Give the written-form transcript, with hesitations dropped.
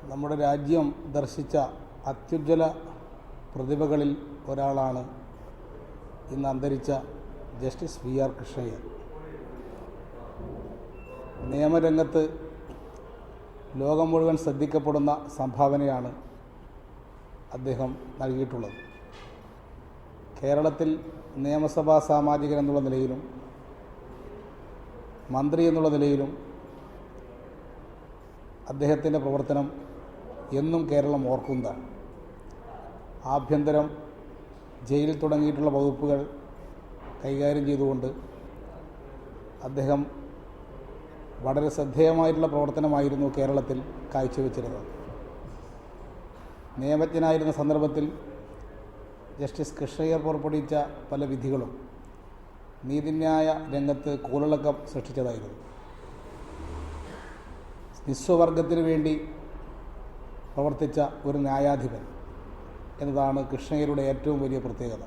നമ്മുടെ രാജ്യം ദർശിച്ച അത്യുജ്വല പ്രതിഭകളിൽ ഒരാളാണ് ഇന്ന് അന്തരിച്ച ജസ്റ്റിസ് വി.ആർ. കൃഷ്ണയ്യർ. നിയമരംഗത്ത് ലോകം മുഴുവൻ ശ്രദ്ധിക്കപ്പെടുന്ന സംഭാവനയാണ് അദ്ദേഹം നൽകിയിട്ടുള്ളത്. കേരളത്തിൽ നിയമസഭാ സാമാജികൻ എന്നുള്ള നിലയിലും മന്ത്രി എന്നുള്ള നിലയിലും അദ്ദേഹത്തിൻ്റെ പ്രവർത്തനം എന്നും കേരളം ഓർക്കുന്നതാണ്. ആഭ്യന്തരം, ജയിലിൽ തുടങ്ങിയിട്ടുള്ള വകുപ്പുകൾ കൈകാര്യം ചെയ്തുകൊണ്ട് അദ്ദേഹം വളരെ ശ്രദ്ധേയമായിട്ടുള്ള പ്രവർത്തനമായിരുന്നു കേരളത്തിൽ കാഴ്ചവെച്ചിരുന്നത്. നിയമജ്ഞനായിരുന്ന സന്ദർഭത്തിൽ ജസ്റ്റിസ് കൃഷ്ണയ്യർ പുറപ്പെടുവിച്ച പല വിധികളും നീതിന്യായ രംഗത്ത് കോളിളക്കം സൃഷ്ടിച്ചതായിരുന്നു. നിസ്വവർഗത്തിന് വേണ്ടി പ്രവർത്തിച്ച ഒരു ന്യായാധിപൻ എന്നതാണ് കൃഷ്ണയ്യരുടെ ഏറ്റവും വലിയ പ്രത്യേകത.